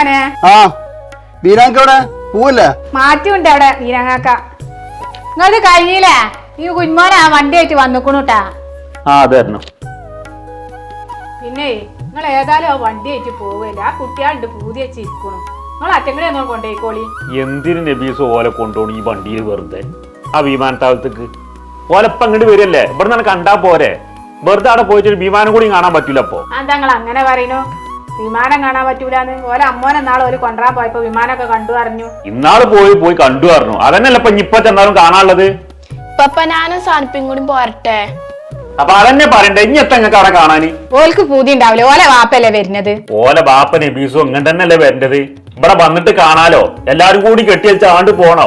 ബീരാനെ ബീരാങ്കവിടെ പോവല്ലേ മാറ്റിയുണ്ട് അവിടെ ബീരാങ്കാക്ക. നിങ്ങളത് കഴിഞ്ഞില്ലേ? ഈ കുഞ്ഞുമോനെ ആ വണ്ടി ആയിട്ട് വന്നിക്കണൂട്ടാ. അതായിരുന്നു. പിന്നെ നിങ്ങൾ ഏതായാലും ആ വണ്ടി ആയിട്ട് പോവില്ല. ആ കുട്ടികളുണ്ട് പൂതി വെച്ചിരിക്കണു. നിങ്ങൾ അറ്റങ്ങളെ ഒന്നും കൊണ്ടുപോയിക്കോളി. എന്തിനു നബീസ് ഓലെ കൊണ്ടുപോകണം ഈ വണ്ടിയിൽ വെറുതെ? ആ വിമാനത്താവളത്തേക്ക് ഓലപ്പം അങ്ങോട്ട് വരില്ലേ? ഇവിടെ നിന്ന് കണ്ടാ പോരെ? വെറുതെ അവിടെ പോയിട്ട് വിമാനം കൂടി കാണാൻ പറ്റൂല. അപ്പൊ അതെങ്ങൾ അങ്ങനെ പറയുന്നു? വിമാനം കാണാൻ പറ്റൂലെന്ന് ഓലെ അമ്മോനെ നാളെ ഒരു കൊണ്ടുവരാൻ പോയപ്പോ വിമാനമൊക്കെ കണ്ടു അറിഞ്ഞു. ഇന്നാള് പോയി കണ്ടു പറഞ്ഞു. അതന്നെയല്ല ഇപ്പൊ ഇപ്പൊ ചെന്നാലും കാണാനുള്ളത്. ഞാനും സാനിപ്പയും കൂടി പോരട്ടെ. അപ്പൊ അതന്നെ പറയണ്ടേ? ഇനി എത്ര നിങ്ങൾക്ക് അവിടെ കാണാന്? ഓൽക്ക് പൂതി ഉണ്ടാവില്ല. ഓലെ വാപ്പല്ലേ വരുന്നത്? ഓലെ ബാപ്പ നബീസും ഇങ്ങനെ തന്നെയല്ലേ വരേണ്ടത്. ഇവിടെ വന്നിട്ട് കാണാലോ. എല്ലാരും കൂടി കെട്ടിവെച്ച ആണ്ട് പോണോ?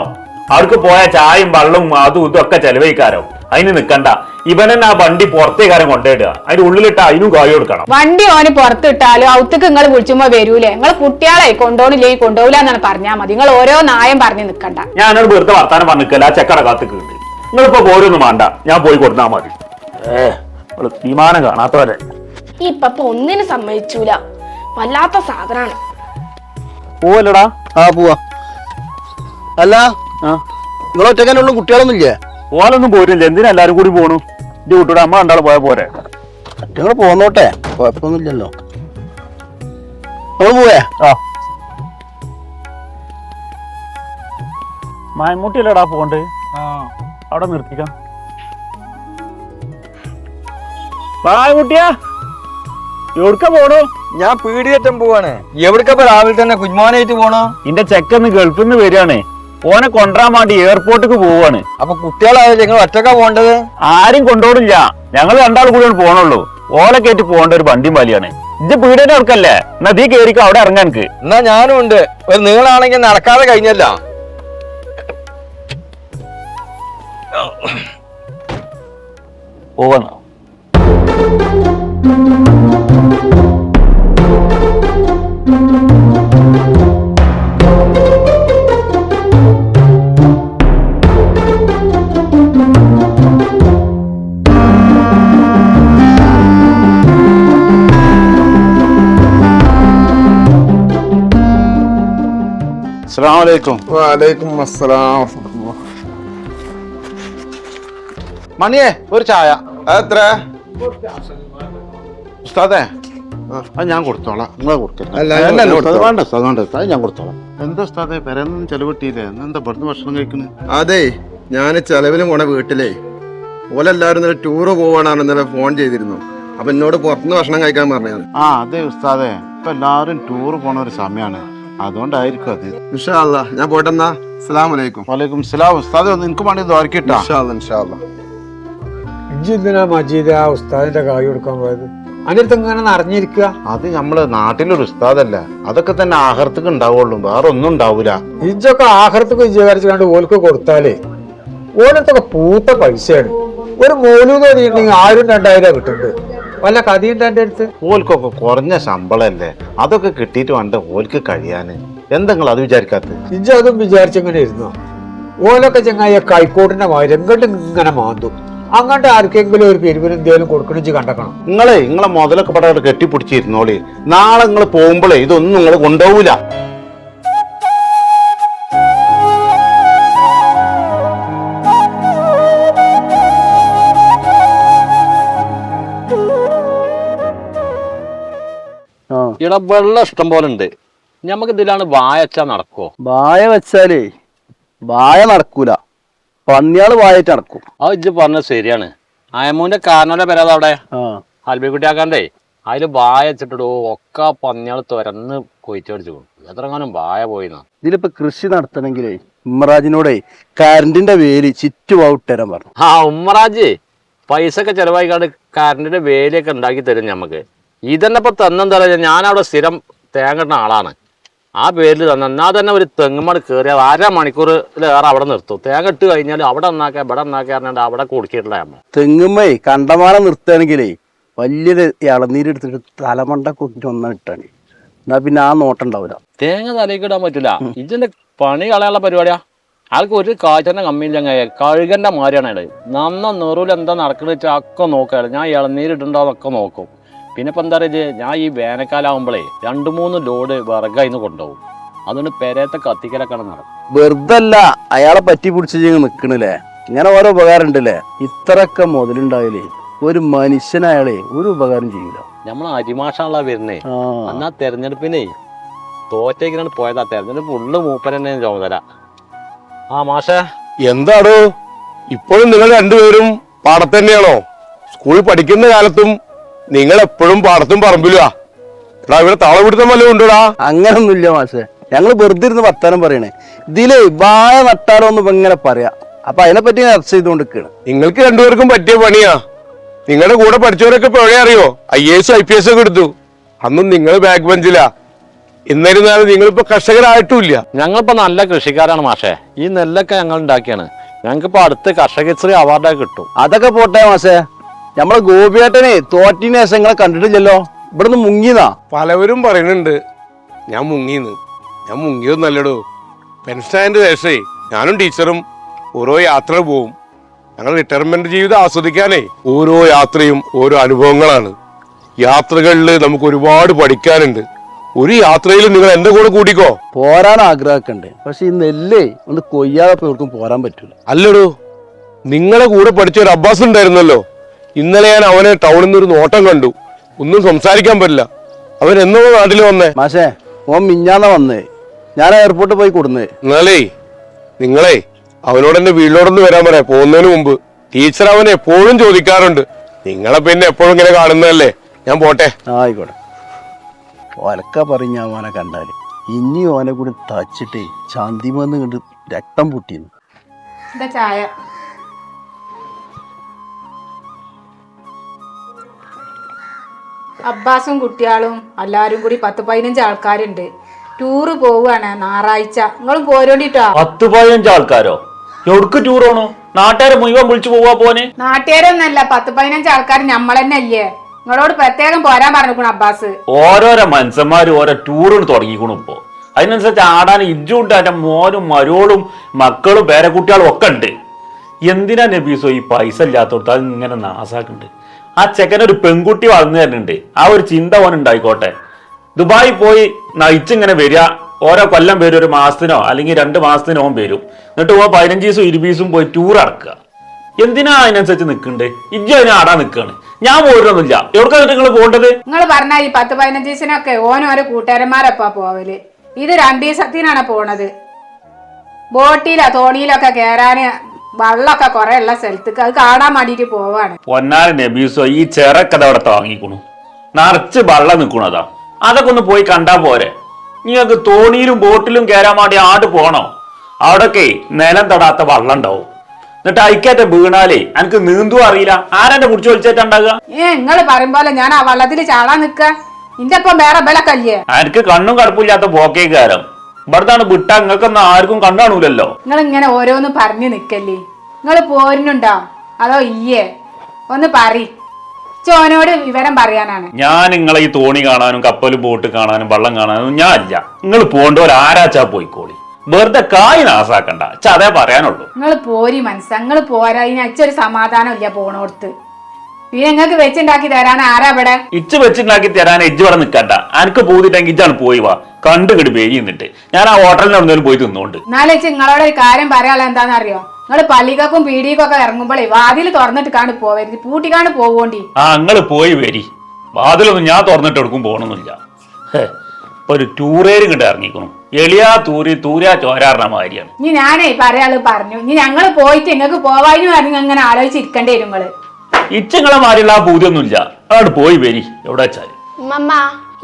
അവർക്ക് പോയ ചായയും വെള്ളവും അതും ഇതും ഒക്കെ ചെലവഴിക്കാരോ. അതിന് നിക്കണ്ട. ഇവനെന്നെ ആ വണ്ടി പുറത്തേക്കാരം കൊണ്ടുപോയിടുക. അതിന്റെ ഉള്ളിലിട്ട് അതിനും കായ് കൊടുക്കണം. വണ്ടി ഓന് പുറത്തിട്ടാലും ഔത്തേക്ക് നിങ്ങൾ വിളിച്ചുമ്പോ വരൂലേ? നിങ്ങൾ കുട്ടികളെ കൊണ്ടോണില്ലേ കൊണ്ടുപോകില്ല എന്നാണ് പറഞ്ഞാൽ മതി. നിങ്ങൾ ഓരോ നായം പറഞ്ഞു നിക്കണ്ട. ഞാനോട് വെറുതെ വർത്താനം പറഞ്ഞിക്കല്ല. ആ ചെക്കട കാത്ത് കിട്ടി. നിങ്ങളിപ്പോ പോരൊന്നും വേണ്ട. ഞാൻ പോയി കൊടുത്താൽ മതി. വിമാനം കാണാത്തവരെ ഈ പപ്പ ഒന്നിനും സമ്മതിച്ചൂല. വല്ലാത്ത സാധനാണ്. പോവല്ലടാ. പോവാ. അല്ല നിങ്ങൾ ഒറ്റക്കാനുള്ള കുട്ടികളൊന്നും ഇല്ലേ? ഓലൊന്നും പോരില്ല. എന്തിനാ എല്ലാരും കൂടി പോണു? എന്റെ കുട്ടിയുടെ അമ്മ കണ്ടാൾ പോയാ പോരെ? ഒറ്റങ്ങൾ പോന്നോട്ടെ, കുഴപ്പമൊന്നുമില്ലല്ലോ. നമ്മൾ പോവേ? മമ്മൂട്ടിയല്ലടാ പോണ്ട്. അവിടെ നിർത്തിക്കാം. കുട്ടിയാ എവിടുക്ക പോണു? ഞാൻ പീടിയേറ്റം പോവാണ്. എവിടക്കപ്പോ രാവിലെ തന്നെ കുഞ്ഞുമോനായിട്ട് പോണോ? ഇന്റെ ചെക്കന്ന് ഗൾഫിൽ നിന്ന് വരികയാണ്. ഓനെ കൊണ്ടുവരാൻ വേണ്ടി എയർപോർട്ടിക്ക് പോവാണ്. അപ്പൊ കുട്ടികളായാലും നിങ്ങൾ ഒറ്റക്കാ പോണ്ടത്? ആരും കൊണ്ടുപോടില്ല. ഞങ്ങൾ രണ്ടാൾ കൂടിയാണ് പോണുള്ളൂ. ഓലെ കയറ്റി പോകേണ്ട ഒരു വണ്ടിയും വലിയാണ്. ഇത് പീടിയുടെ അവർക്കല്ലേ? എന്നാ നീ കേറിക്കോ, അവിടെ ഇറങ്ങാൻ. എന്നാ ഞാനും ഉണ്ട്. ഒരു നീളാണെങ്കിൽ നടക്കാതെ കഴിഞ്ഞല്ല. പോവണോ? അസ്സലാമലൈക്കും. വലൈക്കും അസ്സലാം. മണിയേ ഒരു ചായ. എത്ര ഉസ്താദേ? അത് ഞാൻ കൊടുത്തോളാം. നിങ്ങളെ കൊടുക്കണ്ട. ഞാൻ കൊടുത്തോളാം. എന്താ ഉസ്താദേ പെരൊന്നും ചെലവിട്ടില്ലേ? എന്താ ഇവിടുന്ന് ഭക്ഷണം കഴിക്കുന്നത്? അതെ, ഞാൻ ചെലവിലും പോണ വീട്ടിലേ ഓലെല്ലാരും ഇന്നലെ ടൂറ് പോവാനാണ് ഇന്നലെ ഫോൺ ചെയ്തിരുന്നു. അപ്പൊ എന്നോട് പുറത്തുനിന്ന് ഭക്ഷണം കഴിക്കാൻ പറഞ്ഞത്. അതെ ഉസ്താദേ, ഇപ്പൊ എല്ലാരും ടൂർ പോണ ഒരു സമയമാണ്. അതുകൊണ്ടായിരിക്കും അത്. ഇൻഷാ അല്ലാഹ് ഞാൻ പോട്ടെന്നാ. അസ്സലാമു അലൈക്കും. വലൈക്കും സലാം. ഉസ്താദേ ഒന്ന് എനിക്ക് വേണ്ടി ദ്വാരക്കിട്ടാ. ഇൻഷാ അല്ലാഹ്. ഇജ്ജെന്തിനാ മജീദ് ആ ഉസ്താദിന്റെ കായ് കൊടുക്കാൻ പോയത്? അതിനടുത്ത് ഇങ്ങനെ നിറഞ്ഞിരിക്കുക. അത് നമ്മള് നാട്ടിലൊരു ഉസ്താദല്ല. അതൊക്കെ തന്നെ ആഹാരത്തേക്ക് ഉണ്ടാവുള്ളൂ, വേറെ ഒന്നും ഉണ്ടാവൂല. ഇജ്ജൊക്കെ ആഹാരത്തൊക്കെ വിചാരിച്ചു കണ്ട് ഓൽക്ക് കൊടുത്താലേ ഓലത്തൊക്കെ പൂത്ത പൈസയാണ്. ഒരു മൂലൂന്ന് കഴിഞ്ഞിട്ടുണ്ടെങ്കിൽ 1000-2000 കിട്ടുന്നുണ്ട്. വല്ല കഥയുണ്ട് എൻ്റെ അടുത്ത്? ഓൽക്കൊക്കെ കുറഞ്ഞ ശമ്പളല്ലേ, അതൊക്കെ കിട്ടിയിട്ട് വേണ്ട ഓൽക്ക് കഴിയാന്. എന്തെങ്കിലും അത് വിചാരിക്കാത്ത? ഇജ്ജ് അതും വിചാരിച്ചിങ്ങനെ ഇരുന്നോ? ഓലൊക്കെ ചങ്ങായി കൈക്കോട്ടിന്റെ മാതിരി എങ്ങോട്ടും ഇങ്ങനെ മാന്തും. അങ്ങോട്ട് ആർക്കെങ്കിലും ഒരു പിരിവിന് എന്തെങ്കിലും കൊടുക്കണിച്ച് കണ്ടക്കണം. നിങ്ങളെ മുതലൊക്കെ പടം കെട്ടിപ്പിടിച്ചിരുന്നോളി. നാളെ നിങ്ങൾ പോകുമ്പോഴേ ഇതൊന്നും നിങ്ങൾ കൊണ്ടുപോകൂല. ഇവിടെ വെള്ളം ഇഷ്ടം പോലെ ഉണ്ട്. ഞമ്മക്ക് ഇതിലാണ് വായ വെച്ചാ നടക്കുവോ? വായ വെച്ചാലേ വായ നടക്കൂല, പന്നിയാള് വായിട്ട് നടക്കും. അത് ഇജ്ജ് പറഞ്ഞത് ശരിയാണ്. അയമൂന്റെ കാരണവരെ വരാതെ അവിടെ ഹൽബിക്കുട്ടിയാക്കാണ്ടേ അതില് വായ വെച്ചിട്ടിടോ ഒക്കെ പന്നിയാള് തുരന്ന് കൊയ്റ്റ് അടിച്ചു പോകും. എത്രങ്ങാനും വായ പോയിന്നാ. ഇതിലിപ്പോ കൃഷി നടത്തണമെങ്കിലേ ഉമ്മറാജിനോടെ കറണ്ടിന്റെ വേലി ചുറ്റുപാവിട്ടരാൻ പറഞ്ഞു. ഉമ്മറാജ് പൈസ ഒക്കെ ചെലവായിക്കാണ്ട് കറണ്ടിന്റെ വേലിയൊക്കെ ഉണ്ടാക്കി തരും ഞമ്മക്ക്. ഇതന്നെ ഇപ്പൊ തന്നെന്താ പറയുക, ഞാനവിടെ സ്ഥിരം തേങ്ങ ഇടുന്ന ആളാണ്. ആ പേരിൽ തന്നെ എന്നാൽ തന്നെ ഒരു തെങ്ങുമാട് കയറിയാൽ 1/2 മണിക്കൂറിലേറെ അവിടെ നിർത്തും. തേങ്ങ ഇട്ട് കഴിഞ്ഞാൽ അവിടെ നന്നാക്കുക ഇവിടെ നന്നാക്കുക പറഞ്ഞാൽ അവിടെ കൊടുക്കിയിട്ടില്ല. നമ്മൾ തെങ്ങുമ്മേ കണ്ടമാനം നിർത്തുകയാണെങ്കിലേ വലിയൊരു ഇളനീരെടുത്തിട്ട് തലമണ്ട കൊണ്ടിട്ട് ഒന്നാ ഇട്ടാണ്. എന്നാ പിന്നെ ആ നോട്ടം ഉണ്ടാവില്ല. തേങ്ങ തലയ്ക്ക് ഇടാൻ പറ്റില്ല. ഇതിന്റെ പണി കളയാനുള്ള പരിപാടിയാ. ആൾക്ക് ഒരു കാറ്റന്നെ കമ്മിയില്ല. കഴുകന്റെ മാതിരിയാണ് അയാൾ. നന്ന നെറൂല് എന്താ നടക്കുന്നത് വെച്ചാൽ ഒക്കെ നോക്കുകയാണ്. ഞാൻ ഇളനീരിട്ടുണ്ടോന്നൊക്കെ നോക്കും. പിന്നെ ഇപ്പം എന്താ പറയുക, ഞാൻ ഈ വേനൽക്കാലം ആകുമ്പോഴേ 2-3 ലോഡ് വിറകായിന്ന് കൊണ്ടുപോകും. അതുകൊണ്ട് പെരയത്തെ കത്തിക്കലൊക്കെ നടക്കും. വെറുതല്ല അയാളെ പറ്റി പിടിച്ച് നിൽക്കണില്ലേ. ഇങ്ങനെ ഓരോ ഉപകാരം ഉണ്ടല്ലേ. ഇത്രയൊക്കെ മുതലുണ്ടായാലേ ഒരു മനുഷ്യനയാളെ ഒരു ഉപകാരം ചെയ്യൂല. നമ്മൾ അരിമാഷാണല്ലോ വരുന്നേ. അന്നാ തെരഞ്ഞെടുപ്പിനെ തോറ്റേക്കാണ് പോയതാ. തെരഞ്ഞെടുപ്പ് ഉള്ളു മൂപ്പൻ തന്നെ ചുമതല. ആ മാഷേ, എന്താടോ ഇപ്പോഴും നിങ്ങൾ രണ്ടുപേരും പാടത്ത് തന്നെയാണോ? സ്കൂളിൽ പഠിക്കുന്ന കാലത്തും നിങ്ങൾ എപ്പോഴും പാടത്തും പറമ്പിലുവാ. എടാ ഇവിടെ താളപിടുത്തം വല്ലതും ഉണ്ടോടാ? അങ്ങനൊന്നുമില്ല മാഷെ, ഞങ്ങള് വെറുതെ ഇരുന്ന് വർത്താനം പറയണേ. ഇതിലേ വാഴ നട്ടാലോ എന്ന് ഇങ്ങനെ പറയാ. അപ്പൊ അതിനെപ്പറ്റി ചർച്ച ചെയ്തുകൊണ്ടിരിക്കുകയാണ്. നിങ്ങൾക്ക് രണ്ടുപേർക്കും പറ്റിയ പണിയാ. നിങ്ങളുടെ കൂടെ പഠിച്ചവരൊക്കെ ഇപ്പൊ എവിടെ അറിയോ? IAS IPS ഒക്കെ എടുത്തു. അന്നും നിങ്ങൾ ബാക്ക് ബെഞ്ചിലാ. എന്നിരുന്നാലും നിങ്ങളിപ്പോ കർഷകരായിട്ടുമില്ല. ഞങ്ങളിപ്പോ നല്ല കൃഷിക്കാരാണ് മാഷേ. ഈ നെല്ലൊക്കെ ഞങ്ങൾ ഉണ്ടാക്കിയാണ്. ഞങ്ങൾക്കിപ്പോ അടുത്ത് കർഷകശ്രീ അവാർഡൊക്കെ കിട്ടും. അതൊക്കെ പോട്ടെ മാഷെ, നമ്മളെ ഗോപിയേട്ടനെ തോറ്റിന് ശേഷം നിങ്ങളെ കണ്ടിട്ടില്ലല്ലോ. ഇവിടുന്ന് മുങ്ങിയതാ. പലവരും പറയുന്നുണ്ട് ഞാൻ മുങ്ങിന്ന്. ഞാൻ മുങ്ങിയൊന്നല്ലടോ. പെൻഷനായതിന്റെ ശേഷേ ഞാനും ടീച്ചറും ഓരോ യാത്ര പോവും. ഞങ്ങൾ റിട്ടയർമെന്റ് ജീവിതം ആസ്വദിക്കാനേ ഓരോ യാത്രയും ഓരോ അനുഭവങ്ങളാണ്. യാത്രകളിൽ നമുക്ക് ഒരുപാട് പഠിക്കാനുണ്ട്. ഒരു യാത്രയിൽ നിങ്ങൾ എന്റെ കൂടെ കൂട്ടിക്കോ. പോരാൻ ആഗ്രഹമൊക്കെ, പക്ഷെ ഈ നെല്ലേ ഒന്ന് കൊയ്യാതെ ഇവർക്കും പോരാൻ പറ്റൂല. അല്ലടോ, നിങ്ങളുടെ കൂടെ പഠിച്ച ഒരു അബ്ബാസ് ഉണ്ടായിരുന്നല്ലോ. ഇന്നലെ ഞാൻ അവനെ ടൗണിൽ നിന്ന് ഒരു നോട്ടം കണ്ടു. ഒന്നും സംസാരിക്കാൻ പറ്റില്ല. അവൻ എന്നോ നാട്ടിൽ വന്നേ. മാഷേ, ഓൻ മിഞ്ഞാന്ന വന്നേ. ഞാൻ എയർപോർട്ടിൽ പോയി കൊടുന്നേ. എന്നാലേ നിങ്ങളെ അവനോട് എന്റെ വീട്ടിലോടൊന്ന് വരാൻ പറയാം പോകുന്നതിന് മുമ്പ്. ടീച്ചർ അവൻ എപ്പോഴും ചോദിക്കാറുണ്ട്. നിങ്ങളെ പിന്നെ എപ്പോഴും ഇങ്ങനെ കാണുന്നതല്ലേ. ഞാൻ പോട്ടെ. ആയിക്കോട്ടെ. ഒലക്ക പറഞ്ഞ ഓനെ കണ്ടാല് ഇനി ഓനെ കൂടി തച്ചിട്ടേ ചന്തിമന്ന് കണ്ട് രക്തം പൊട്ടിയിരുന്നു. എന്താ ചായ? അബ്ബാസും കുട്ടികളും എല്ലാരും കൂടി 10-15 ആൾക്കാരുണ്ട്. ടൂറ് പോവാണ് ഞായറാഴ്ച. നിങ്ങളും പോരോണ്ടിട്ടോ. 10-15 ആൾക്കാരോ? എവിടക്ക് ടൂർ ആണോ? നാട്ടുകാരെ മുഴുവൻ വിളിച്ചു പോവാ പോനെ? നാട്ടുകാരൊന്നല്ല, 10-15 ആൾക്കാർ ഞമ്മളന്നെ അല്ലേ. നിങ്ങളോട് പ്രത്യേകം പോരാൻ പറഞ്ഞിരിക്കണു അബ്ബാസ്. ഓരോരോ മനുഷ്യന്മാരും ഓരോ ടൂറിന് തുടങ്ങിക്കണു ഇപ്പൊ. അതിനനുസരിച്ച് ആടാൻ ഇജ്ജുണ്ട്, എന്റെ മോനും മരോളും മക്കളും പേരക്കുട്ടികളും ഒക്കെ ഉണ്ട്. എന്തിനാ നബീസോ ഈ പൈസ ഇല്ലാത്തോട്ട് അത് ഇങ്ങനെ നാസാക്കുന്നുണ്ട്? ആ ചെക്കനൊരു പെൺകുട്ടി വളർന്നു തരുന്നുണ്ട്. ആ ഒരു ചിന്ത ഓൻ ഉണ്ടായിക്കോട്ടെ. ദുബായി പോയി നയിച്ചിങ്ങനെ വരിക. ഓരോ കൊല്ലം വരും, 1 മാസത്തിനോ അല്ലെങ്കിൽ 2 മാസത്തിനോ ഓൻ വരും. എന്നിട്ട് 15 ദിവസം 20 ദിവസം പോയി ടൂർ അടക്കുക. എന്തിനാ അതിനനുസരിച്ച് നിൽക്കണ്ടേ? ഇജ്ജ അതിനെ ആടാൻ നിൽക്കുകയാണ്. ഞാൻ പോരുന്നില്ല. എവിടെക്കാ നിങ്ങൾ പോകേണ്ടത്? നിങ്ങൾ പറഞ്ഞ ഈ 10-15 ദിവസത്തിനൊക്കെ ഓരോ കൂട്ടുകാരന്മാരപ്പാ പോവല്. ഇത് 2 ദിവസത്തിനാണ് പോണത്. ബോട്ടിലോ തോണിയിലൊക്കെ കേറാന് വെള്ളമൊക്കെ കുറെ ഉള്ള സ്ഥലത്തേക്ക് അത് കാണാൻ വേണ്ടിട്ട് പോവാണ്. പൊന്നാര നബീസോ, ഈ ചെറക്കഥ അവിടെ താങ്ങിക്കണു. നിറച്ച് വെള്ളം നിൽക്കണതാ. അതൊക്കെ ഒന്ന് പോയി കണ്ടാ പോരെ? നിങ്ങൾക്ക് തോണിയിലും ബോട്ടിലും കയറാൻ വേണ്ടി ആട് പോണോ? അവിടൊക്കെ നിലം തൊടാത്ത വെള്ളം ഉണ്ടാവും. എന്നിട്ട് അയക്കാറ്റ വീണാലേ എനിക്ക് നീന്തും അറിയില്ല. ആരെന്റെ കുടിച്ചു വലിച്ചേറ്റുണ്ടാകുക? നിങ്ങൾ പറയും പോലെ ഞാൻ ആ വള്ളത്തിൽ ചാടാൻ നിക്ക. ഇന്റെ ഒപ്പം വേറെ ബലക്കല്ലേ. എനിക്ക് കണ്ണും കടുപ്പില്ലാത്ത പോക്കേക്കാരം. ഇവിടുത്താണ് വിട്ടാ നിങ്ങൾക്കൊന്നും ആർക്കും കണ്ണാണൂലല്ലോ. നിങ്ങൾ ഇങ്ങനെ ഓരോന്ന് പറഞ്ഞു നിക്കല്ലേ. നിങ്ങൾ പോരുന്നുണ്ടോ അതോ ഇയ്യേ? ഒന്ന് പറ. ചോനോട് വിവരം പറയാനാണ്. ഞാൻ നിങ്ങളെ ഈ തോണി കാണാനും കപ്പലും ബോട്ട് കാണാനും വള്ളം കാണാനും ഞാൻ ഇല്ല. നിങ്ങൾ പോണ്ടോർ ആരാച്ചാ പോയിക്കോളി. വെറുതെ കായ് നാസാക്കണ്ട. അതേ പറയാനുള്ളൂ. നിങ്ങൾ പോരി മനസ്സാ. നിങ്ങൾ പോരാ. ഇനി അച്ഛൊരു സമാധാനം ഇല്ല പോണോടത്ത്. പിന്നെ നിങ്ങൾക്ക് വെച്ചുണ്ടാക്കി തരാൻ ആരാ ഇവിടെ? ഇച്ച് വെച്ചുണ്ടാക്കി തരാൻ ഇജ്ജ് ഇവിടെ നിൽക്കണ്ട. എനിക്ക് പോതിട്ടെങ്കിൽ ഇജ്ജാണ് പോയി വാ. കണ്ടുകിട്ട് പേരി നിന്നിട്ട് ഞാൻ ആ ഹോട്ടലിൽ എവിടെയും പോയി തിന്നോണ്ട്. എന്നാലും വെച്ച് നിങ്ങളോട് ഒരു കാര്യം പറയാനുള്ള എന്താണെന്നറിയോ? നിങ്ങൾ പള്ളിക്കും പീടിക്കും ഒക്കെ ഇറങ്ങുമ്പോഴേ വാതിൽ തുറന്നിട്ട് കാണു പോവരുത്. പൂട്ടിക്കാണ് പോവോണ്ടി. ആ നിങ്ങൾ പോയി വരി. വാതിലൊന്നും ഞാൻ തുറന്നിട്ട് എടുക്കും പോകണമെന്നില്ല. ഒരു ടൂറേര് കിட்ட ഇറങ്ങിക്കണം. എളിയാ തൂരിയാ ചോരാറിന മാതിരിയാണ്. ഇനി ഞാനേ പറയാള് പറഞ്ഞു. ഇനി ഞങ്ങള് പോയിട്ട് നിങ്ങൾക്ക് പോവാനും പറഞ്ഞ് അങ്ങനെ ആലോചിച്ചിരിക്കേണ്ടി വരും. നിങ്ങള് ഇച്ചങ്ങളെ മാറിയുള്ള ആ പൂതിയൊന്നുമില്ല. അവിടെ പോയി വരി. എവിടെ വെച്ചാല് ഉമ്മ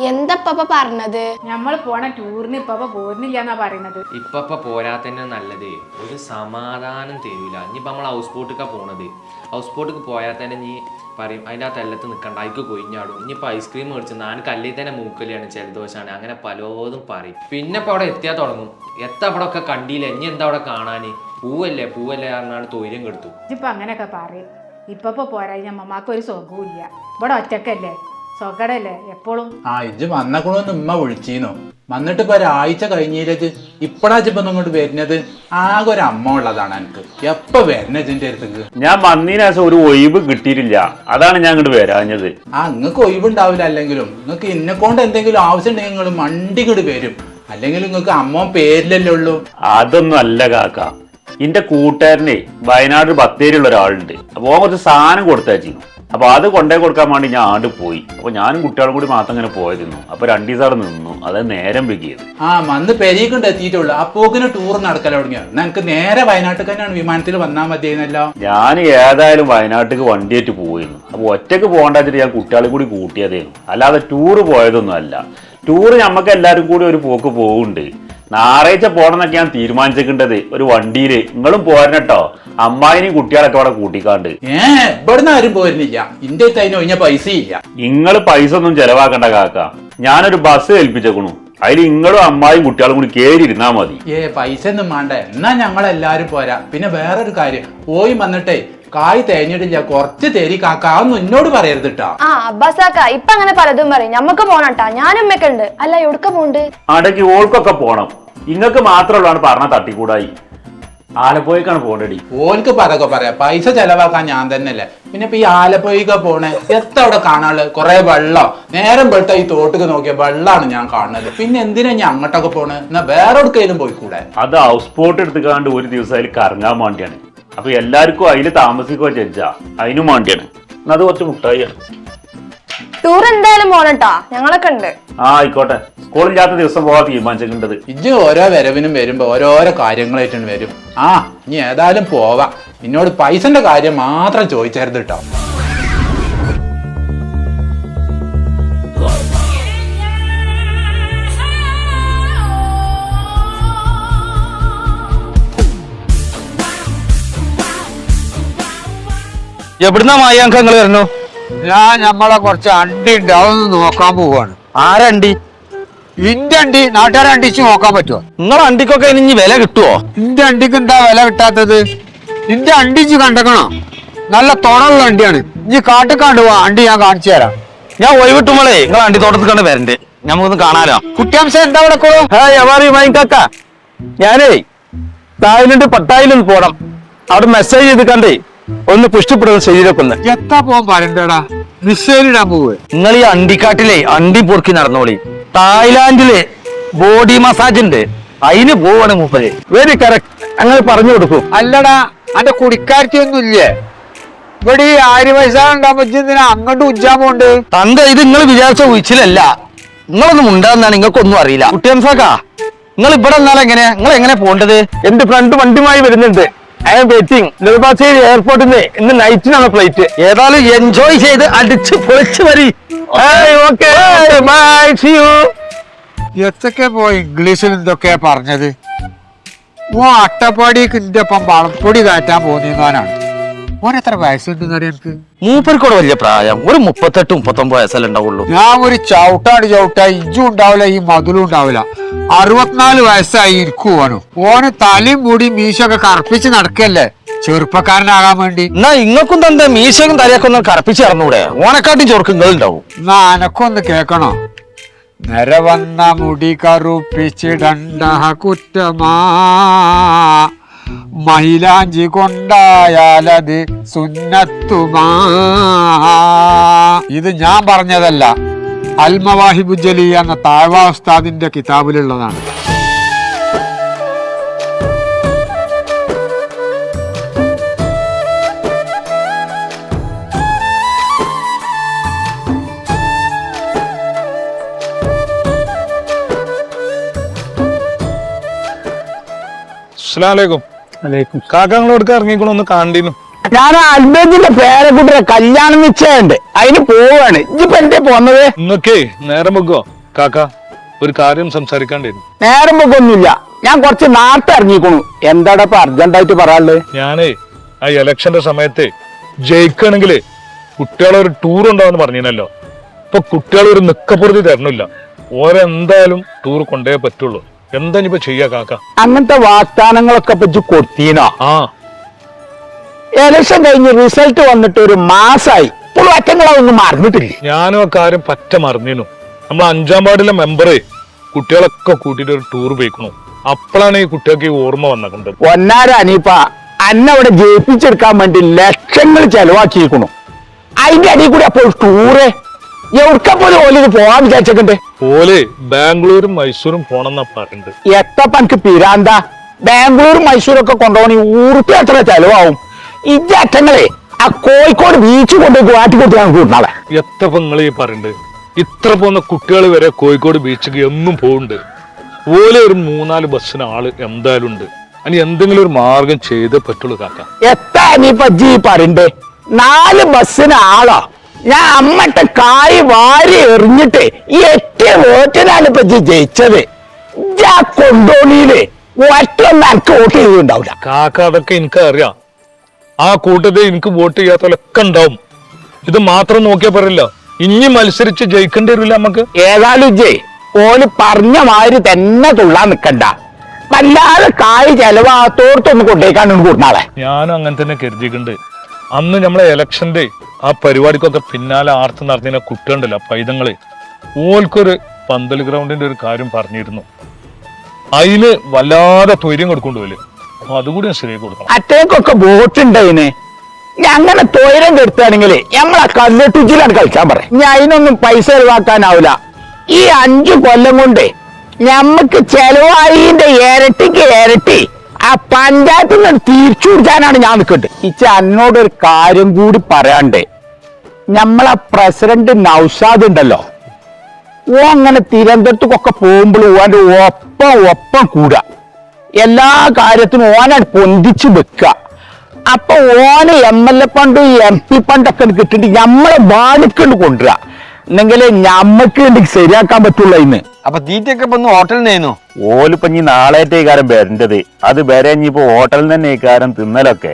എന്താ പറഞ്ഞത്? നമ്മൾ പോണ ടൂറിന് ഇപ്പൊ പോരുന്നില്ല എന്നാ പറയണത്. ഇപ്പൊ പോരാത്തന്നെ നല്ലത്. ഒരു സമാധാനം തരൂല. ഇനിയിപ്പോ നമ്മൾ ഹൗസ് ബോട്ടൊക്കെ പോണത്. ഹൗസ് ബോട്ടിക്ക് പോയാൽ തന്നെ നീ പറയും അതിൻ്റെ അകത്ത് എല്ലത്ത് നിൽക്കണ്ട, അതിക്ക് കൊയിഞ്ഞാടും. ഇനിയിപ്പോൾ ഐസ്ക്രീം മേടിച്ച് ഞാൻ കല്ലിൽ തന്നെ മൂക്കലിയാണ്, ജലദോഷമാണ്, അങ്ങനെ പലതും പറയും. പിന്നെ ഇപ്പോൾ അവിടെ എത്തിയാൽ തുടങ്ങും. അവിടെ ഒക്കെ കണ്ടില്ല, ഇനി എന്താ അവിടെ കാണാൻ? പൂവല്ലേ പറഞ്ഞാണ് തൊയിര്യം കെടുത്തു. ഇപ്പൊ അങ്ങനെയൊക്കെ പറയും. ഇപ്പൊ പോരാ. അമ്മമാർക്ക് ഒരു സുഖവും ഇല്ല. ഇവിടെ ഒറ്റക്കല്ലേ. സൊക്കടല്ലേ എപ്പോഴും. ആ ഇജ്ജ് വന്നക്കണോന്ന് ഉമ്മ വിളിച്ചീനു. വന്നിട്ട് ഇപ്പൊ ഒരാഴ്ച കഴിഞ്ഞിട്ട് ഇപ്പഴാച്ചിപ്പോ ഇങ്ങോട്ട് വരുന്നത്. ആകെ ഒരു അമ്മ ഉള്ളതാണ് എനിക്ക്. എപ്പോ വരണ ഇജിന്റെ അടുത്തേക്ക്? ഞാൻ വന്നതിന് ശേഷം ഒരു ഒഴിവ് കിട്ടിയിട്ടില്ല, അതാണ് ഞാൻ ഇങ്ങോട്ട് വരാഞ്ഞത്. ആ നിങ്ങൾക്ക് ഒഴിവുണ്ടാവില്ല, അല്ലെങ്കിലും നിങ്ങൾക്ക് ഇന്നെ കൊണ്ട് എന്തെങ്കിലും ആവശ്യം ഉണ്ടെങ്കിൽ നിങ്ങൾ മണ്ടിക്കിട്ട് വരും. അല്ലെങ്കിൽ നിങ്ങൾക്ക് അമ്മ പേരിലല്ലേ ഉള്ളൂ. അതൊന്നും അല്ല കാക്ക, എന്റെ കൂട്ടുകാരനെ വയനാട് ബത്തേരിയുള്ള ഒരാളുണ്ട്. അപ്പൊ ഓൻ കുറച്ച് സാധനം കൊടുത്തയച്ചു. അപ്പൊ അത് കൊണ്ടേ കൊടുക്കാൻ വേണ്ടി ഞാൻ ആണ്ട് പോയി. അപ്പൊ ഞാനും കുട്ടികളും കൂടി മാത്രം ഇങ്ങനെ പോയിരുന്നു. അപ്പൊ 2 ദിവസം അവിടെ നിന്നു. അത് നേരം വെക്കിയത്. ആ വന്ന് പെരീക്കൊണ്ട് എത്തിയിട്ടുള്ളൂ. അപ്പോക്കിന് ടൂർ നടക്കൽ തുടങ്ങിയത്. എനിക്ക് നേരെ വയനാട്ടിൽ തന്നെയാണ് വിമാനത്തിൽ വന്നാൽ മതിയെന്നല്ലോ. ഞാൻ ഏതായാലും വയനാട്ടിലേക്ക് വണ്ടിയായിട്ട് പോയിരുന്നു. അപ്പൊ ഒറ്റക്ക് പോകണ്ടെന്നിട്ട് ഞാൻ കുട്ടികളെ കൂടി കൂട്ടിയതായിരുന്നു, അല്ലാതെ ടൂറ് പോയതൊന്നും അല്ല. ടൂറ് ഞമ്മക്ക് എല്ലാവരും കൂടി ഒരു പോക്ക് പോകുന്നുണ്ട്. ഞായറാഴ്ച പോകണമെന്നൊക്കെ ഞാൻ തീരുമാനിച്ചിട്ടുണ്ടത്. ഒരു വണ്ടിയില് നിങ്ങളും പോരണട്ടോ, അമ്മായിനെയും കുട്ടികളൊക്കെ അവിടെ കൂട്ടിക്കാണ്ട്. ഇവിടുന്ന് ആരും പോരുന്നില്ല. ഇന്റെ അതിന് കഴിഞ്ഞ പൈസ ഇല്ല. നിങ്ങൾ പൈസ ഒന്നും ചെലവാക്കണ്ട കാക്ക, ഞാനൊരു ബസ് ഏൽപ്പിച്ചേക്കണു. അതിൽ നിങ്ങളും അമ്മായും കുട്ടികളും കൂടി കേറി ഇരുന്നാ മതി. പൈസ ഒന്നും വേണ്ട. എന്നാ ഞങ്ങളെല്ലാരും പോരാ. പിന്നെ വേറൊരു കാര്യം, പോയി വന്നിട്ടേ കായ് തേഞ്ഞിട്ടില്ല, കുറച്ച് തേരി കാക്ക, അതൊന്നും എന്നോട് പറയരുത് ട്ടാ. ആ അബ്ബാസാക്ക ഇപ്പൊ അങ്ങനെ പലതും പറയും. ഞമ്മക്ക് പോണട്ടാ, ഞാനും ഉണ്ട്. അല്ല എവിടക്ക പോണ്ട്? അടക്കി ഓൾക്കൊക്കെ പോണം. ഇങ്ങക്ക് മാത്രമുള്ളതാണ് പറഞ്ഞ തട്ടിക്കൂടായി. ആലപ്പുഴക്കാണ് പോകേണ്ടടി. ഓൽക്ക് അതൊക്കെ പറയാം, പൈസ ചെലവാക്കാൻ ഞാൻ തന്നെയല്ലേ. പിന്നെ ഇപ്പൊ ഈ ആലപ്പുഴക്ക് പോണേ എത്ര അവിടെ കാണാനുള്ളത്? കുറെ വെള്ളം. നേരം വെളുത്ത ഈ തോട്ടക്ക് നോക്കിയ വെള്ളമാണ് ഞാൻ കാണുന്നത്. പിന്നെ എന്തിനാ ഞാൻ അങ്ങോട്ടൊക്കെ പോണേ? എന്നാ വേറെ എവിടേലും പോയിക്കൂടെ? അത് ഹൗസ് ബോട്ട് എടുത്തുകാണ്ട് ഒരു ദിവസം അതിൽ കറങ്ങാൻ വേണ്ടിയാണ്. അപ്പൊ എല്ലാവർക്കും അതിൽ താമസിക്കുക ചെഞ്ചാ, അതിനും വേണ്ടിയാണ്. അത് കുറച്ച് മുട്ടായിയാണ്. ടൂർ എന്തായാലും പോണട്ടാ, ഞങ്ങളൊക്കെ ഉണ്ട്. ആ ആയിക്കോട്ടെ, സ്കൂളില്ലാത്ത ദിവസം പോകാൻ തീരുമാനിച്ചിട്ടുണ്ടത്. ഇജ്ജ് ഓരോ വരവിനും വരുമ്പോ ഓരോരോ കാര്യങ്ങളായിട്ടാണ് വരും. ആ ഇനി ഏതായാലും പോവാ. എന്നോട് പൈസന്റെ കാര്യം മാത്രം ചോദിച്ചരുത് കേട്ടോ. എവിടുന്നാ മായാങ്കങ്ങൾ വരണു? ഞാൻ നമ്മളെ കുറച്ച് അണ്ടി ഉണ്ട്, അതൊന്ന് നോക്കാൻ പോവാണ്. ആരണ്ടി? ഇന്റെ അണ്ടി നാട്ടുകാരെ അണ്ടിച്ച് നോക്കാൻ പറ്റുമോ? നിങ്ങളെ അണ്ടിക്കൊക്കെ ഇനി വില കിട്ടുവോ? ഇന്റെ അണ്ടിക്ക് എന്താ വില കിട്ടാത്തത്? ഇന്റെ അണ്ടിച്ച് കണ്ടക്കണോ? നല്ല തുണയുള്ള അണ്ടിയാണ്. ഇനി കാട്ടിക്കാണ്ട് പോവാ, അണ്ടി ഞാൻ കാണിച്ചു തരാം. ഞാൻ ഒഴിവിട്ടുമ്പോളേ നിങ്ങളെ അണ്ടി തോട്ടത്തിൽ കണ്ട് വരണ്ടേ, നമുക്കൊന്ന് കാണാലോ. കുട്ടിയംശം എന്താ ഇവിടെ? കാക്ക, ഞാനേ തായ്ലൻഡ് പട്ടായിലൊന്ന് പോണം. അവിടെ മെസ്സേജ് ചെയ്ത് കണ്ടേ ഒന്ന് പുഷ്ടിപ്പെടുന്ന ശരീരമൊക്കെ ഒന്ന്. എത്താ പോവാൻ പറയണ്ടടാ, മിസ്സൈലിടാൻ പോവേ. നിങ്ങൾ ഈ അണ്ടിക്കാട്ടിലെ അണ്ടി പൊറുക്കി നടന്നോളി. തായ്ലാന്റില് ബോഡി മസാജ് ഉണ്ട്, അതിന് പോവാണ് മൂപ്പര്. വെരി കറക്റ്റ്, അങ്ങനെ പറഞ്ഞു കൊടുക്കൂ. അല്ലടാ, അന്റെ കുടിക്കാരത്തി ഒന്നും ഇല്ലേ ഇവിടെ? ഈ 1000 പൈസ ഉണ്ടാകുമ്പോ അങ്ങോട്ട് ഉജ്ജാൻ പോണ്ട്. തന്റെ ഇത് നിങ്ങൾ വിചാരിച്ച ഉച്ചിലല്ല. നിങ്ങളൊന്നും ഉണ്ടാകുന്നാണ്, നിങ്ങൾക്കൊന്നും അറിയില്ല. കുട്ടിയംസാക്കാ, നിങ്ങൾ ഇവിടെ വന്നാൽ എങ്ങനെ? നിങ്ങൾ എങ്ങനെ പോണ്ടത്? എന്റെ ഫ്രണ്ട് വണ്ടിയുമായി വരുന്നുണ്ട്. I am waiting. നെടുമ്പാശ്ശേരി എയർപോർട്ടിൽ നിന്ന് ഇന്ന് നൈറ്റിനാണ് ഫ്ലൈറ്റ്. ഏതായാലും എൻജോയ് ചെയ്ത് അടിച്ച് പൊളിച്ച് വരി. എത്തൊക്കെ പോയി ഇംഗ്ലീഷിൽ എന്തൊക്കെയാ പറഞ്ഞത്? ഓ അട്ടപ്പാടിക്ക് എന്റെ ഒപ്പം വളപ്പൊടി കയറ്റാൻ പോന്നിരുന്നവനാണ്. ഓൻ എത്ര വയസ്സുണ്ടെന്ന് അറിയാം എനിക്ക്? മൂപ്പർക്കൂടെ വലിയ പ്രായം, ഒരു 38-39 വയസ്സല്ലേ ഉണ്ടാവുള്ളൂ. ഞാൻ ഒരു ചവിട്ടാണ് ചവിട്ടാ, ഇഞ്ചും ഉണ്ടാവില്ല, ഈ മതിലും ഉണ്ടാവില്ല. 64 വയസ്സായി ഇരിക്കും ഓനും. ഓന് തലയും മുടി മീശൊക്കെ കറുപ്പിച്ച് നടക്കല്ലേ ചെറുപ്പക്കാരനാകാൻ വേണ്ടി. എന്നാ ഇങ്ങൾക്കും തന്നെ മീശയും തലയൊക്കെ ഒന്ന് കറപ്പിച്ച് ഇറന്നൂടെ? ഓനെക്കാട്ടും ചൊറുക്കുങ്ങൾ ഉണ്ടാവും. എന്നാ അനക്കൊന്ന് കേക്കണോ? നിര വന്ന മുടി കറുപ്പിച്ചിടണ്ട കുറ്റമാ, മൈലാഞ്ചി കൊണ്ടായാലത് സുന്നത്തുമാ. ഇത് ഞാൻ പറഞ്ഞതല്ല, അൽമവാഹിബുജ്ജലി എന്ന താഴ്വാ ഉസ്താദിന്റെ കിതാബിലുള്ളതാണ്. കാക്കങ്ങളോട് ഇറങ്ങിക്കണൊന്ന് കാണ്ടീനു. ഞാൻ അൽബേദിന്റെ പേരക്കുട്ടിയുടെ കല്യാണം നിശ്ചയുണ്ട്, അതിന് പോവാണ്. ഇപ്പൊ എന്തേ പോന്നത്? ഇന്നൊക്കെ നേരം വെക്കോ കാക്ക, ഒരു കാര്യം സംസാരിക്കാണ്ടിരുന്നു. നേരം വെക്കൊന്നുമില്ല, ഞാൻ കുറച്ച് നേരത്തെ ഇറങ്ങിക്കണു. എന്താടാ ഇപ്പൊ അർജന്റായിട്ട് പറയാനുള്ളത്? ഞാനേ ആ ഇലക്ഷന്റെ സമയത്ത് ജയിക്കണെങ്കില് കുട്ടികളൊരു ടൂർ ഉണ്ടാവെന്ന് പറഞ്ഞിരുന്നല്ലോ. ഇപ്പൊ കുട്ടികൾ ഒരു നിക്കപ്പുറത്ത് തരണില്ല. ഓരെന്തായാലും ടൂർ കൊണ്ടേ പറ്റുള്ളൂ. എന്താ ഇനിയിപ്പോ ചെയ്യാ കാക്ക? അങ്ങനത്തെ വാഗ്ദാനങ്ങളൊക്കെ ഇപ്പൊ കൊടുത്തീനോ? ആ എലക്ഷൻ കഴിഞ്ഞ് റിസൾട്ട് വന്നിട്ട് ഒരു മാസമായി. ഇപ്പോഴും അറ്റങ്ങളൊന്നും മറന്നിട്ടില്ല. ഞാനും ആ കാര്യം പറ്റ മറന്നിരുന്നു. നമ്മൾ 5-ാം വാർഡിലെ മെമ്പറ് കുട്ടികളൊക്കെ കൂട്ടിയിട്ട് ഒരു ടൂർ പോയിക്കണു. അപ്പോഴാണ് ഈ കുട്ടികൾക്ക് ഈ ഓർമ്മ വന്നിട്ടുണ്ട്. ഒന്നാര അനീപ്പ അന്നെ അവിടെ ജയിപ്പിച്ചെടുക്കാൻ വേണ്ടി ലക്ഷങ്ങൾ ചെലവാക്കിയിരിക്കണു. അതിന്റെ അടിയിൽ കൂടി അപ്പോൾ ടൂറ് എവിടക്കപ്പോലും ഓലിത് പോവാൻ വിചാരിച്ചിട്ടുണ്ട്. ഓല് ബാംഗ്ലൂരും മൈസൂരും പോണെന്നാ പറയുന്നത്. എത്തപ്പ എനിക്ക് പിരാന്ത. ബാംഗ്ലൂരും മൈസൂരൊക്കെ കൊണ്ടുപോകണ ഊർത്തി എത്ര ചെലവാകും? ഇജ്ജ അറ്റങ്ങളെ ആ കോഴിക്കോട് ബീച്ച് കൊണ്ടുപോയി കാട്ടിക്കൊട്ടി ഞാൻ കൂട്ടാളെ. എത്ര നിങ്ങൾ ഈ പറയുന്നുണ്ട്? ഇത്ര പോകുന്ന കുട്ടികൾ വരെ കോഴിക്കോട് ബീച്ചിക്ക് എന്നും പോകുന്നുണ്ട്. ഓലെ ഒരു 3-4 ബസ്സിന് ആള് എന്തായാലും ഉണ്ട്. അനി എന്തെങ്കിലും ഒരു മാർഗം ചെയ്തേ പറ്റുള്ളൂ കാക്ക. എത്താ നീ പജ്ജി പറയണ്ടേ? 4 ബസ്സിന് ആളോ? ഞാൻ അമ്മത്തെ കായ് വാരി എറിഞ്ഞിട്ട് ഈ 8 വോട്ടിനാണ് പജ്ജി ജയിച്ചത്. കൊണ്ടോണിയില് ഒറ്റൊന്നും എനിക്ക് വോട്ട് ചെയ്തിട്ടുണ്ടാവില്ല. കാക്ക അതൊക്കെ എനിക്കറിയാം. ആ കൂട്ടത്തിൽ എനിക്ക് വോട്ട് ചെയ്യാത്തവരൊക്കെ ഉണ്ടാവും. ഇത് മാത്രം നോക്കിയാ പറയില്ല, ഇനി മത്സരിച്ച് ജയിക്കേണ്ടി വരില്ല നമുക്ക്. ഏതായാലും ജയ് ഓല് പറഞ്ഞ മാതിരി തന്നെ തുള്ളാൻ നിക്കണ്ട. വല്ലാതെ കായ് ചെലവാത്തോടത്തൊന്ന് കൊണ്ടേക്കാണ് കൂട്ടാളെ. ഞാനും അങ്ങനെ തന്നെ കരുതിയിട്ടുണ്ട്. അന്ന് നമ്മളെ ഇലക്ഷന്റെ ആ പരിപാടിക്കൊക്കെ പിന്നാലെ ആർത്ത് നടത്തുന്ന കുട്ടികളുണ്ടല്ലോ, പൈതങ്ങള്, ഓൽക്കൊരു പന്തൽ ഗ്രൗണ്ടിന്റെ ഒരു കാര്യം പറഞ്ഞിരുന്നു. അതിന് വല്ലാതെ തൊര്യം കൊടുക്കൊണ്ടുപോല്. അപ്പൊ അതുകൂടി ശരിയായി കൊടുക്കണം. അറ്റേക്കൊക്കെ വോട്ടുണ്ടതിന് അങ്ങനെ തൊയരം കെടുത്താണെങ്കിൽ നമ്മളെ കല്ലെട്ടുച്ചിലാണ് കളിച്ചാൻ പറയാം. ഞാൻ അതിനൊന്നും പൈസ ചെലവാക്കാനാവില്ല. ഈ 5 കൊല്ലം കൊണ്ട് ഞമ്മക്ക് ചെലവായിന്റെ ഇരട്ടിക്ക് ഇരട്ടി ആ പഞ്ചായത്തിൽ നിന്ന് തിരിച്ചു കൊടുക്കാനാണ് ഞാൻ നിൽക്കുന്നത്. ഇച്ച എന്നോടൊരു കാര്യം കൂടി പറയാണ്ട്, നമ്മളെ പ്രസിഡന്റ് നൗഷാദ് ഉണ്ടല്ലോ, ഓ അങ്ങനെ തിരുവനന്തപുരത്തൊക്കെ പോകുമ്പോൾ ഓന്റെ ഒപ്പം കൂടുക, എല്ലാ കാര്യത്തിനും ഓനാണ് പൊന്തിച്ച് വെക്കുക. അപ്പൊ ഓന് MLA ഫണ്ടും MP ഫണ്ടൊക്കെ കിട്ടിട്ട് നമ്മളെ വാടിക്കൊണ്ട് കൊണ്ടുവരിക. എന്നെങ്കിലേ ഞമ്മക്ക് ശരിയാക്കാൻ പറ്റുള്ളൂ. ഇന്ന് അപ്പൊ തീറ്റയൊക്കെ ഇപ്പൊ ഹോട്ടലിൽ നിന്നു ഓലിപ്പോ ഇനി നാളേറ്റേ കാരം വരേണ്ടത്. അത് വരെ ഇനിയിപ്പോ ഹോട്ടലിൽ തന്നെ ഈ കാരം തിന്നലൊക്കെ.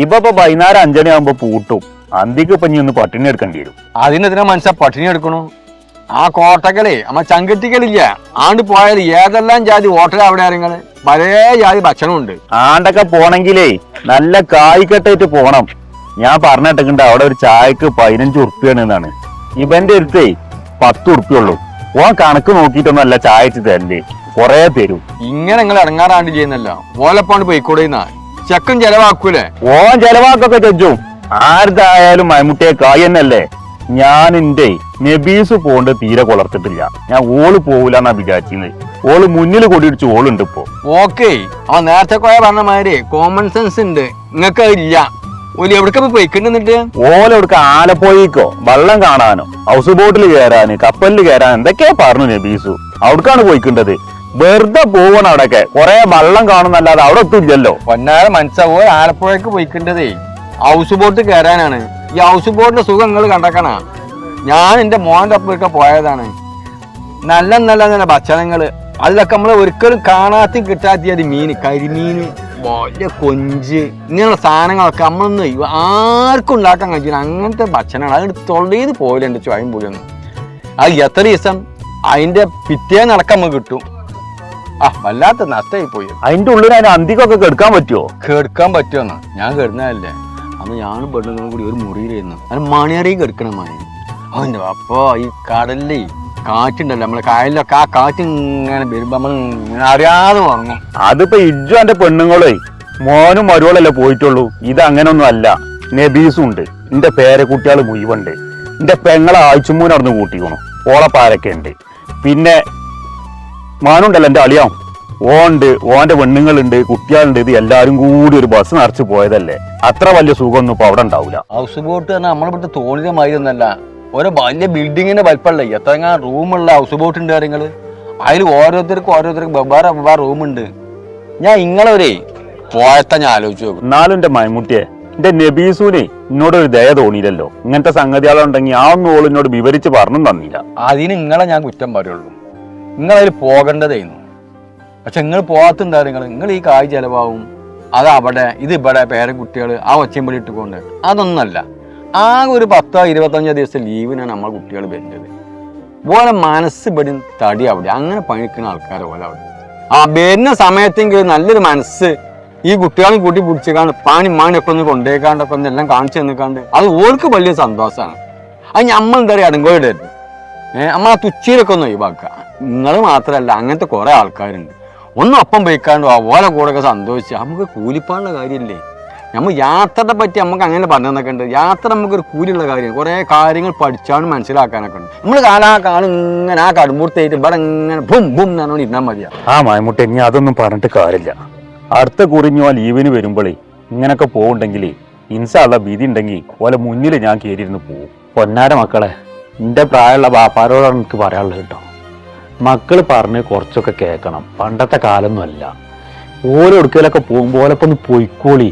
ഇപ്പൊ വൈകുന്നേരം 5 മണിയാകുമ്പോ പൂട്ടും. അന്തിക്ക് ഇപ്പൊ ഇനി ഒന്ന് പട്ടിണി എടുക്കേണ്ടി വരും. അതിനെതിരെ മനസ്സാ പട്ടിണി എടുക്കണു. ആ കോട്ടകളെ നമ്മ ചങ്കട്ടികളില്ല ആണ്ട് പോയാൽ ഏതെല്ലാം ജാതി ഹോട്ടൽ അവിടെ ഇറങ്ങല് പല ജാതി ഭക്ഷണമുണ്ട്. ആണ്ടൊക്കെ പോണെങ്കിലേ നല്ല കായ്ക്കട്ടായിട്ട് പോണം. ഞാൻ പറഞ്ഞിട്ടുണ്ട് അവിടെ ഒരു ചായക്ക് 15 ഉറുപ്പ്യാണ് എന്നാണ്. ഇവന്റെ അടുത്തേ 10 ഉറുപ്പ്യുള്ളൂ. ഓൻ കണക്ക് നോക്കിയിട്ടൊന്നല്ല ചായ തരണ്ടേ, കൊറേ തരും. ഇങ്ങനെ നിങ്ങൾ ഇറങ്ങാറാണ്ട് ചെയ്യുന്നല്ലോ. ഓലപ്പാണ്ട് പോയിക്കൂടെന്നാ ചെക്കൻ ചെലവാക്കൂലേ? ഓൻ ചെലവാക്കൊക്കെ ചെജ്ജും. ആരുതായാലും മമ്മൂട്ടിയെ കായന്നല്ലേ. ഞാൻ എന്റെ നബീസ് പോണ്ട് തീരെ കൊളർത്തിട്ടില്ല. ഞാൻ ഓള് പോകൂലെന്നാ വിചാരിച്ചത്. ഓള് മുന്നിൽ കൊടിയിടിച്ച് ഓളുണ്ട് ഇപ്പൊ. ഓക്കെ, അവൻ നേരത്തെ പോയ പറഞ്ഞ മാതിരി കോമൺ സെൻസ് ഉണ്ട്, നിങ്ങൾക്ക് ഇല്ല. ഓല് എവിടേക്ക് പോയിക്കുന്നിട്ട്? ഓലെവിടുക്ക ആലപ്പോയിക്കോ വെള്ളം കാണാനോ ഹൗസ് ബോട്ടിൽ കയറാന് കപ്പലിൽ കയറാൻ എന്തൊക്കെയാ പറഞ്ഞു നബീസു. അവിടേക്കാണ് പോയിക്കേണ്ടത്. വെറുതെ പോവണം. അവിടെയൊക്കെ കൊറേ വെള്ളം കാണുന്നല്ലാതെ അവിടെ ഒത്തുമില്ലല്ലോ. പൊന്നാരെ മനസ്സാവോ ആലപ്പുഴക്ക് പോയിക്കേണ്ടതേ ഹൗസ് ബോട്ട് കയറാനാണ്. ഈ ഹൗസ് ബോട്ടിന്റെ സുഖം നിങ്ങൾ കണ്ടക്കണ. ഞാൻ എന്റെ മോന്റെ ഒപ്പമൊക്കെ പോയതാണ്. നല്ല നല്ല നല്ല ഭക്ഷണങ്ങള് അതിലൊക്കെ നമ്മള് ഒരിക്കലും കാണാത്ത കിട്ടാത്ത മീൻ, കരിമീന്, വലിയ കൊഞ്ച്, ഇങ്ങനെയുള്ള സാധനങ്ങളൊക്കെ നമ്മളൊന്നും ആർക്കും ഉണ്ടാക്കാൻ കഴിച്ചില്ല. അങ്ങനത്തെ ഭക്ഷണങ്ങൾ അത് തൊള്ളീന്ന് പോയില്ല. എൻ്റെ ചോയം പോലെയൊന്നും അത് എത്ര ദിവസം അതിന്റെ പിറ്റേന്ന് അടക്കം നമുക്ക് കിട്ടും. ആ വല്ലാത്ത നഷ്ടമായി പോയി. അതിന്റെ ഉള്ളിൽ അതിന് അന്തിക്കൊക്കെ കെടുക്കാൻ പറ്റുമോ? കെടുക്കാൻ പറ്റുമെന്നാ ഞാൻ കെടുന്നതല്ലേ. അന്ന് ഞാനും പെണ്ണുങ്ങളും കൂടി ഒരു മുറിയിലായിരുന്നു. അത് മണിയറിയും കെടുക്കണം മണി. അവൻ്റെ അപ്പോ ഈ കടലിൽ കാറ്റുണ്ടല്ലോ, നമ്മളെ കായലിലൊക്കെ ആ കാറ്റ് ഇങ്ങനെ വരുമ്പോ നമ്മൾ അറിയാതെ ഉറങ്ങും. അതിപ്പോ ഇജ്ജു എന്റെ പെണ്ണുങ്ങളെ മോനും മരുവളല്ലേ പോയിട്ടുള്ളൂ. ഇത് അങ്ങനൊന്നും അല്ല. നബീസും ഉണ്ട്, എന്റെ പേരക്കുട്ടികൾ മുഴുവുണ്ട്, എന്റെ പെങ്ങളെ ആഴ്ചമൂന്ന് അവിടുന്ന് കൂട്ടിക്കണു, ഓളപ്പാരൊക്കെ ഉണ്ട്. പിന്നെ മാനുണ്ടല്ലോ എന്റെ അളിയാം, ഓണ്ട്, ഓന്റെ പെണ്ണുങ്ങളുണ്ട്, കുട്ടികളുണ്ട്. ഇത് എല്ലാരും കൂടി ഒരു ബസ് നിറച്ച് പോയതല്ലേ. അത്ര വലിയ സുഖമൊന്നും ഇപ്പൊ അവിടെ ഉണ്ടാവില്ല. ഹൗസ് ബോട്ട് പറഞ്ഞാൽ നമ്മളിവിടുത്തെ തോണിന്റെ മാതിരി ഒന്നല്ല. ഓരോ വലിയ ബിൽഡിങ്ങിന്റെ വലിപ്പമല്ല, എത്രങ്ങാ റൂമുള്ള ഹൗസ് ബോട്ട് ഉണ്ട് കാര്യങ്ങള്. അതിൽ ഓരോരുത്തർക്കും വെവ്വേറെ റൂമുണ്ട്. ഞാൻ ഇങ്ങളൊരേ പോയത്തെ ഞാൻ ആലോചിച്ചു നോക്കും. എന്നാലും എന്റെ മൈമുട്ടിയെ, എന്റെ നബീസൂനെ എന്നോട് ഒരു ദയ തോന്നിയില്ലല്ലോ. ഇങ്ങനത്തെ സംഗതികളുണ്ടെങ്കിൽ ആ ഒന്നും ഓൾ എന്നോട് വിവരിച്ച് പറഞ്ഞു തന്നില്ല. അതിന് നിങ്ങളെ ഞാൻ കുറ്റം പറയുള്ളൂ. നിങ്ങളതിൽ പോകേണ്ടതായിരുന്നു. പക്ഷെ നിങ്ങൾ പോകാത്തുണ്ടായിരുന്നു. നിങ്ങൾ ഈ കായ് ചെലവാകും, അത് അവിടെ ഇത് ഇവിടെ പേരക്കുട്ടികൾ ആ ഒച്ചയും ഇട്ട് കൊണ്ട് അതൊന്നല്ല. ആകെ ഒരു 10-25 ദിവസം ലീവിനാണ് നമ്മളെ കുട്ടികൾ വരുന്നത്. ഓലെ മനസ്സ് ഇവിടെ തടി അവിടെ അങ്ങനെ പണിക്കുന്ന ആൾക്കാരെ പോലെ അവിടെ ആ വരുന്ന സമയത്തെങ്കിലും നല്ലൊരു മനസ്സ് ഈ കുട്ടികളും കൂട്ടി പിടിച്ചിക്കാണ്ട് പാനി മാണിയൊക്കെ ഒന്ന് കൊണ്ടുപോയിക്കാണ്ടൊക്കെ ഒന്ന് എല്ലാം കാണിച്ചു തന്നിക്കാണ്ട് അത് ഓൾക്ക് വലിയ സന്തോഷമാണ്. അത് നമ്മൾ എന്താ പറയുക അടുങ്കോയുടെ നമ്മൾ ആ തുച്ചിയിലൊക്കെ ഒന്ന് ഒഴിവാക്കുക. നിങ്ങൾ മാത്രമല്ല അങ്ങനത്തെ കുറെ ആൾക്കാരുണ്ട്. ഒന്നും ഒപ്പം പോയിക്കാണ്ട് ഓലെ കൂടെ ഒക്കെ സന്തോഷിച്ച് നമുക്ക് കൂലിപ്പാനുള്ള കാര്യമില്ലേ. നമ്മൾ യാത്രയെ പറ്റി നമുക്ക് അങ്ങനെ പറഞ്ഞു തന്നൊക്കെ ഉണ്ട്. യാത്ര നമുക്കൊരു കൂലിയുള്ള കാര്യമാണ്. കുറേ കാര്യങ്ങൾ പഠിച്ചാണ് മനസ്സിലാക്കാനൊക്കെ ഉണ്ട്. നമ്മൾ കാലം ഇങ്ങനെ ആ കടുമ്പൂർത്തായിട്ട് ഇവിടെ ഇങ്ങനെ ബും ബും എന്നാണ് ഇരുന്നാൽ മതിയാ. ആ മായമുട്ടി ഇനി അതൊന്നും പറഞ്ഞിട്ട് കാര്യമില്ല. അടുത്ത കുറിഞ്ഞോ ലീവിന് വരുമ്പോഴേ ഇങ്ങനൊക്കെ പോകുന്നുണ്ടെങ്കിൽ ഇൻഷാള്ള വിധി ഉണ്ടെങ്കിൽ ഓലെ മുന്നിൽ ഞാൻ കയറിയിരുന്ന് പോകും. പൊന്നാര മക്കളെ, എൻ്റെ പ്രായമുള്ള ബാപ്പാരോടാണ് എനിക്ക് പറയാനുള്ളത് കേട്ടോ. മക്കൾ പറഞ്ഞ് കുറച്ചൊക്കെ കേൾക്കണം. പണ്ടത്തെ കാലമൊന്നുമല്ല. ഓരോ എടുക്കലൊക്കെ പോകുമ്പോൾ ഓലൊപ്പം ഒന്ന് പൊയ്ക്കോളി.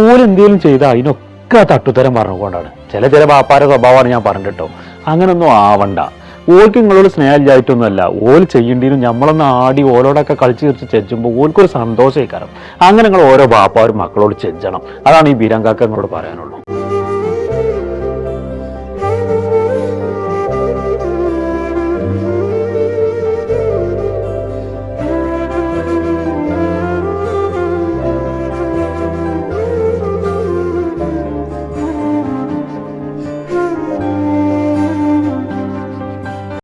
ഓലെന്തേലും ചെയ്താൽ അതിനൊക്കെ തട്ടുത്തരം പറഞ്ഞുകൊണ്ടാണ്. ചില ബാപ്പാരുടെ സ്വഭാവമാണ് ഞാൻ പറഞ്ഞിട്ടോ. അങ്ങനൊന്നും ആവണ്ട. ഓൾക്ക് നിങ്ങളോട് സ്നേഹമില്ലായിട്ടൊന്നുമല്ല. ഓൽ ചെയ്യേണ്ടിയും നമ്മളൊന്ന് ആടി ഓലോടൊക്കെ കളിച്ച് തീർച്ച് ചെഞ്ചുമ്പോൾ ഓൽക്കൊരു സന്തോഷമായി കാരണം. അങ്ങനെ നിങ്ങൾ ഓരോ ബാപ്പാരും മക്കളോട് ചെഞ്ചണം. അതാണ് ഈ ബീരങ്കാക്ക എന്നോട് പറയാനുള്ളത്.